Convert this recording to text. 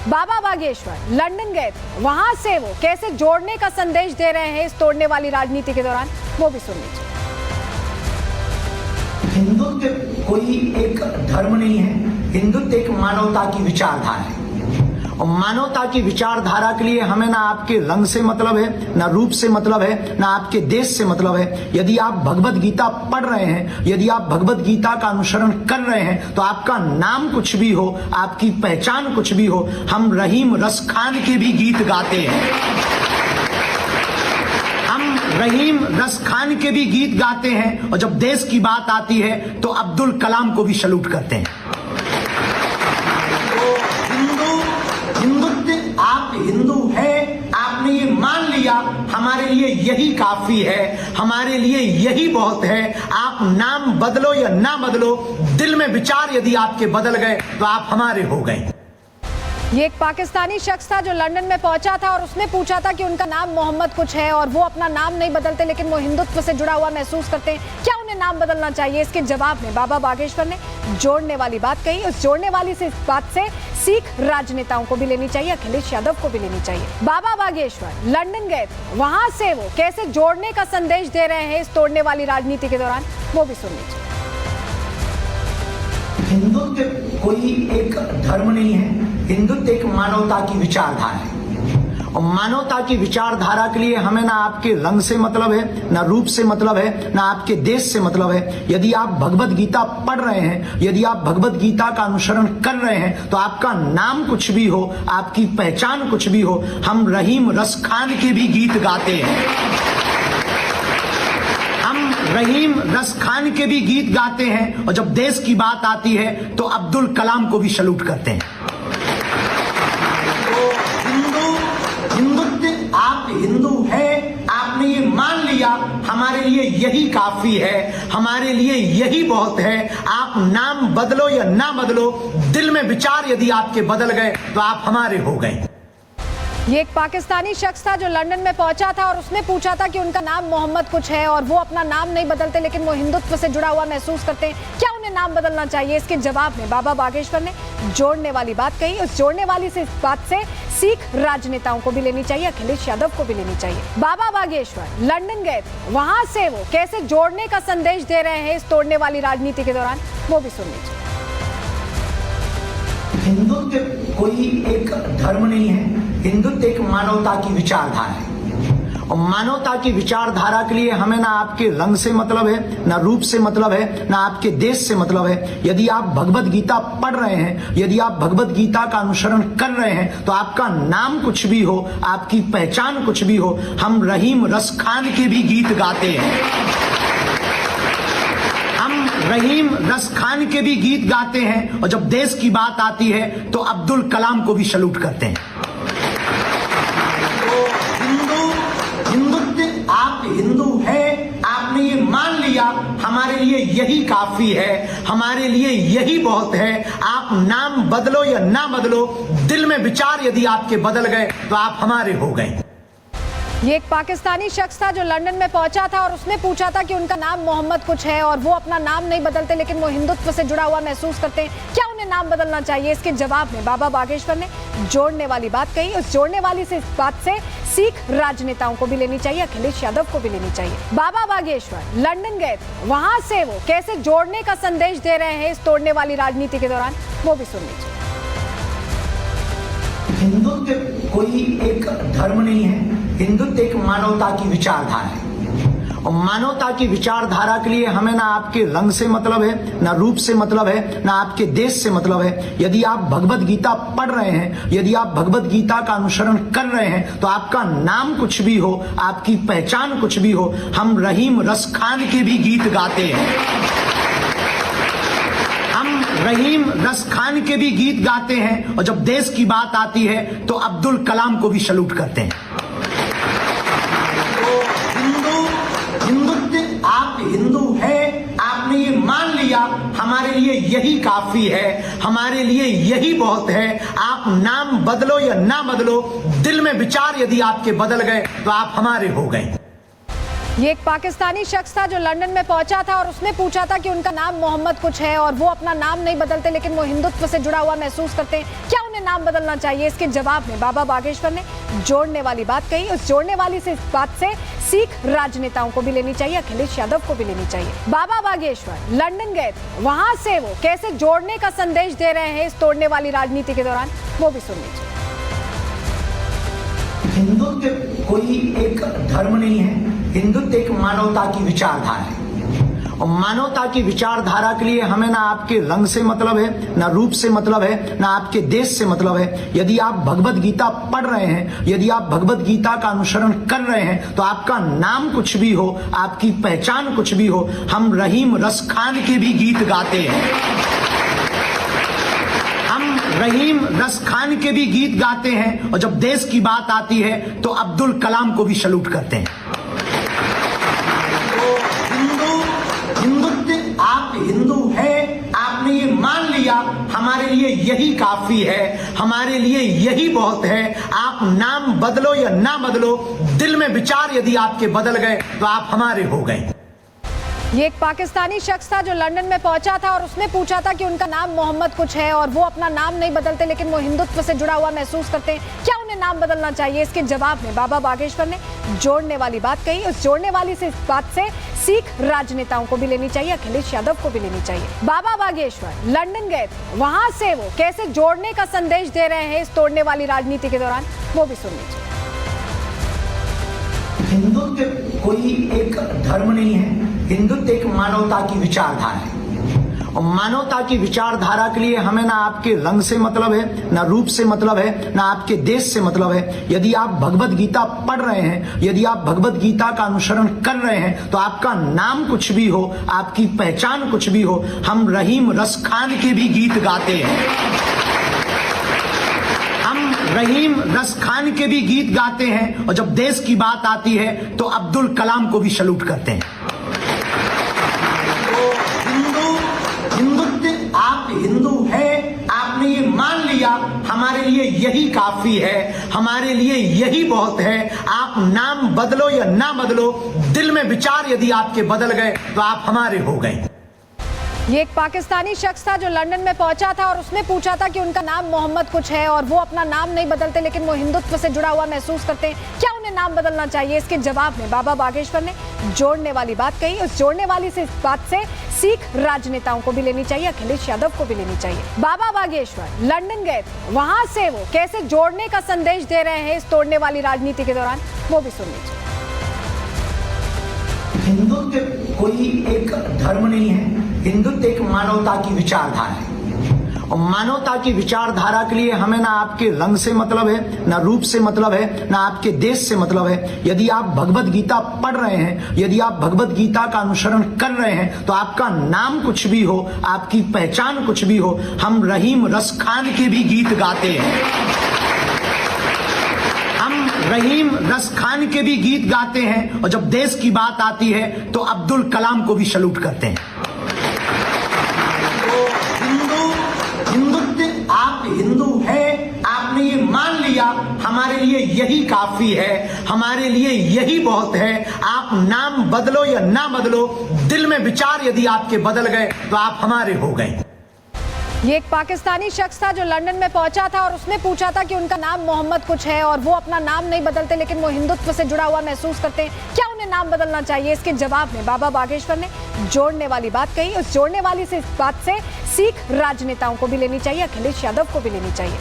बाबा Bageshwar London गए थे, वहां से वो कैसे जोड़ने का संदेश दे रहे हैं इस तोड़ने वाली राजनीति के दौरान, वो भी सुन लीजिए। हिंदुत्व कोई एक धर्म नहीं है, हिंदुत्व एक मानवता की विचारधारा है। और मानवता की विचारधारा के लिए हमें ना आपके रंग से मतलब है, ना रूप से मतलब है, ना आपके देश से मतलब है। यदि आप भगवत गीता पढ़ रहे हैं, यदि आप भगवत गीता का अनुसरण कर रहे हैं, तो आपका नाम कुछ भी हो, आपकी पहचान कुछ भी हो, हम रहीम रस खान के भी गीत गाते हैं। हम रहीम रस खान के भी गीत गाते हैं, और जब देश की बात आती है तो अब्दुल कलाम को भी सैल्यूट करते हैं। आप हिंदू हैं, आपने ये मान लिया, हमारे लिए यही काफी है, हमारे लिए यही बहुत है। आप नाम बदलो या ना बदलो, दिल में विचार यदि आपके बदल गए तो आप हमारे हो गए। ये एक पाकिस्तानी शख्स था जो लंदन में पहुंचा था और उसने पूछा था कि उनका नाम मोहम्मद कुछ है और वो अपना नाम नहीं बदलते, लेकिन वो हिंदुत्व से जुड़ा हुआ महसूस करते हैं, क्या उन्हें नाम बदलना चाहिए? इसके जवाब में बाबा बागेश्वर ने जोड़ने वाली बात कही। उस जोड़ने वाली बात से सिख राजनेताओं को भी लेनी चाहिए, अखिलेश यादव को भी लेनी चाहिए। बाबा बागेश्वर लंदन गए थे, वहां से वो कैसे जोड़ने का संदेश दे रहे हैं इस तोड़ने वाली राजनीति के दौरान, वो भी सुन लीजिए। हिंदुत्व कोई एक धर्म नहीं है, हिंदुत्व एक मानवता की विचारधारा है। और मानवता की विचारधारा के लिए हमें ना आपके रंग से मतलब है, ना रूप से मतलब है, ना आपके देश से मतलब है। यदि आप भगवत गीता पढ़ रहे हैं, यदि आप भगवत गीता का अनुसरण कर रहे हैं, तो आपका नाम कुछ भी हो, आपकी पहचान कुछ भी हो, हम रहीम रस खान के भी गीत गाते हैं। हम रहीम रस खान के भी गीत गाते हैं, और जब देश की बात आती है तो अब्दुल कलाम को भी सैल्यूट करते हैं। हिंदुत्व, आप हिंदू हैं, आपने ये मान लिया, हमारे लिए यही काफी है, हमारे लिए यही बहुत है। आप नाम बदलो या ना बदलो, दिल में विचार यदि आपके बदल गए तो आप हमारे हो गए। ये एक पाकिस्तानी शख्स था जो लंदन में पहुंचा था और उसने पूछा था कि उनका नाम मोहम्मद कुछ है और वो अपना नाम नहीं बदलते, लेकिन वो हिंदुत्व से जुड़ा हुआ महसूस करते हैं, क्या उन्हें नाम बदलना चाहिए? इसके जवाब में बाबा बागेश्वर ने जोड़ने वाली बात कही। उस जोड़ने वाली बात से सिख राजनेताओं को भी लेनी चाहिए, अखिलेश यादव को भी लेनी चाहिए। बाबा बागेश्वर लंदन गए थे, वहां से वो कैसे जोड़ने का संदेश दे रहे हैं इस तोड़ने वाली राजनीति के दौरान, वो भी सुन लीजिए। हिंदुत्व कोई एक धर्म नहीं है, हिंदुत्व एक मानवता की विचारधारा है। और मानवता की विचारधारा के लिए हमें ना आपके रंग से मतलब है, ना रूप से मतलब है, ना आपके देश से मतलब है। यदि आप भगवत गीता पढ़ रहे हैं, यदि आप भगवत गीता का अनुसरण कर रहे हैं, तो आपका नाम कुछ भी हो, आपकी पहचान कुछ भी हो, हम रहीम रस खान के भी गीत गाते हैं। हम रहीम रस खान के भी गीत गाते हैं, और जब देश की बात आती है तो अब्दुल कलाम को भी सैल्यूट करते हैं। हिंदुत्व, आप हिंदू हैं, आपने ये मान लिया, हमारे लिए यही काफी है, हमारे लिए यही बहुत है। आप नाम बदलो या ना बदलो, दिल में विचार यदि आपके बदल गए तो आप हमारे हो गए। ये एक पाकिस्तानी शख्स था जो लंदन में पहुंचा था और उसने पूछा था कि उनका नाम मोहम्मद कुछ है और वो अपना नाम नहीं बदलते, लेकिन वो हिंदुत्व से जुड़ा हुआ महसूस करते हैं, क्या उन्हें नाम बदलना चाहिए? इसके जवाब में बाबा बागेश्वर ने जोड़ने वाली बात कही। उस जोड़ने वाली बात से सिख राजनेताओं को भी लेनी चाहिए, अखिलेश यादव को भी लेनी चाहिए। बाबा बागेश्वर लंदन गए थे, वहां से वो कैसे जोड़ने का संदेश दे रहे हैं इस तोड़ने वाली राजनीति के दौरान, वो भी सुन लीजिए। हिंदुत्व कोई एक धर्म नहीं है, हिंदुत्व एक मानवता की विचारधारा है। और मानवता की विचारधारा के लिए हमें ना आपके रंग से मतलब है, ना रूप से मतलब है, ना आपके देश से मतलब है। यदि आप भगवत गीता पढ़ रहे हैं, यदि आप भगवत गीता का अनुसरण कर रहे हैं, तो आपका नाम कुछ भी हो, आपकी पहचान कुछ भी हो, हम रहीम रस खान के भी गीत गाते हैं। हम रहीम रस खान के भी गीत गाते हैं, और जब देश की बात आती है तो अब्दुल कलाम को भी सैल्यूट करते हैं। हिंदुत्व, आप हिंदू हैं, आपने ये मान लिया, हमारे लिए यही काफी है, हमारे लिए यही बहुत है। आप नाम बदलो या ना बदलो, दिल में विचार यदि आपके बदल गए तो आप हमारे हो गए। ये एक पाकिस्तानी शख्स था जो लंदन में पहुंचा था और उसने पूछा था कि उनका नाम मोहम्मद कुछ है और वो अपना नाम नहीं बदलते लेकिन वो हिंदुत्व से जुड़ा हुआ महसूस करते हैं, क्या उन्हें नाम बदलना चाहिए? इसके जवाब में बाबा बागेश्वर ने जोड़ने वाली बात कही। उस जोड़ने वाली से इस बात से सीख राजनेताओं को भी लेनी चाहिए, अखिलेश यादव को भी लेनी चाहिए। बाबा बागेश्वर लंदन गए थे, वहां से वो कैसे जोड़ने का संदेश दे रहे हैं इस तोड़ने वाली राजनीति के दौरान, वो भी सुन लीजिए। हिंदुत्व कोई एक धर्म नहीं है, हिंदुत्व एक मानवता की विचारधारा है। और मानवता की विचारधारा के लिए हमें ना आपके रंग से मतलब है, ना रूप से मतलब है, ना आपके देश से मतलब है। यदि आप भगवत गीता पढ़ रहे हैं, यदि आप भगवत गीता का अनुसरण कर रहे हैं, तो आपका नाम कुछ भी हो, आपकी पहचान कुछ भी हो, हम रहीम रस खान के भी गीत गाते हैं। हम रहीम रस खान के भी गीत गाते हैं और जब देश की बात आती है तो अब्दुल कलाम को भी सैल्यूट करते हैं। हिंदुत्व, आप हिंदू हैं, आपने ये मान लिया, हमारे लिए यही काफी है, हमारे लिए यही बहुत है। आप नाम बदलो या ना बदलो, दिल में विचार यदि आपके बदल गए तो आप हमारे हो गए। ये एक पाकिस्तानी शख्स था जो लंदन में पहुंचा था और उसने पूछा था कि उनका नाम मोहम्मद कुछ है और वो अपना नाम नहीं बदलते लेकिन वो हिंदुत्व से जुड़ा हुआ महसूस करते हैं, क्या उन्हें नाम बदलना चाहिए? इसके जवाब में बाबा बागेश्वर ने जोड़ने वाली बात कही। उस जोड़ने वाली से इस बात से सीख राजनेताओं को भी लेनी चाहिए, अखिलेश यादव को भी लेनी चाहिए। बाबा बागेश्वर लंदन गए थे, वहां से वो कैसे जोड़ने का संदेश दे रहे हैं इस तोड़ने वाली राजनीति के दौरान, वो भी सुन लीजिए। हिंदुत्व कोई एक धर्म नहीं है, हिंदुत्व एक मानवता की विचारधारा है। और मानवता की विचारधारा के लिए हमें ना आपके रंग से मतलब है, ना रूप से मतलब है, ना आपके देश से मतलब है। यदि आप भगवत गीता पढ़ रहे हैं, यदि आप भगवत गीता का अनुसरण कर रहे हैं, तो आपका नाम कुछ भी हो, आपकी पहचान कुछ भी हो, हम रहीम रस खान के भी गीत गाते हैं। हम रहीम रस खान के भी गीत गाते हैं और जब देश की बात आती है तो अब्दुल कलाम को भी सैल्यूट करते हैं। हिंदुत्व, आप हिंदू हैं, आपने ये मान लिया, हमारे लिए यही काफी है, हमारे लिए यही बहुत है। आप नाम बदलो या ना बदलो, दिल में विचार यदि आपके बदल गए तो आप हमारे हो गए। ये एक पाकिस्तानी शख्स था जो लंदन में पहुंचा था और उसने पूछा था कि उनका नाम मोहम्मद कुछ है और वो अपना नाम नहीं बदलते लेकिन वो हिंदुत्व से जुड़ा हुआ महसूस करते हैं, क्या उन्हें नाम बदलना चाहिए? इसके जवाब में बाबा बागेश्वर ने जोड़ने वाली बात कही। उस जोड़ने वाली से इस बात से सीख राजनेताओं को भी लेनी चाहिए, अखिलेश यादव को भी लेनी चाहिए। बाबा बागेश्वर लंदन गए थे, वहां से वो कैसे जोड़ने का संदेश दे रहे हैं इस तोड़ने वाली राजनीति के दौरान, वो भी सुन लीजिए। हिंदुत्व कोई एक धर्म नहीं है, हिंदुत्व एक मानवता की विचारधारा है। और मानवता की विचारधारा के लिए हमें ना आपके रंग से मतलब है, ना रूप से मतलब है, ना आपके देश से मतलब है। यदि आप भगवत गीता पढ़ रहे हैं, यदि आप भगवत गीता का अनुसरण कर रहे हैं, तो आपका नाम कुछ भी हो, आपकी पहचान कुछ भी हो, हम रहीम रस खान के भी गीत गाते हैं। हम रहीम रस खान के भी गीत गाते हैं और जब देश की बात आती है तो अब्दुल कलाम को भी सैल्यूट करते हैं। हिंदुत्व, आप हिंदू हैं, आपने ये मान लिया, हमारे लिए यही काफी है, हमारे लिए यही बहुत है। आप नाम बदलो या ना बदलो, दिल में विचार यदि आपके बदल गए तो आप हमारे हो गए। ये एक पाकिस्तानी शख्स था जो लंदन में पहुंचा था और उसने पूछा था कि उनका नाम मोहम्मद कुछ है और वो अपना नाम नहीं बदलते लेकिन वो हिंदुत्व से जुड़ा हुआ महसूस करते हैं, क्या उन्हें नाम बदलना चाहिए? इसके जवाब में बाबा बागेश्वर ने जोड़ने वाली बात कही। उस जोड़ने वाली से इस बात से सीख राजनेताओं को भी लेनी चाहिए, अखिलेश यादव को भी लेनी चाहिए।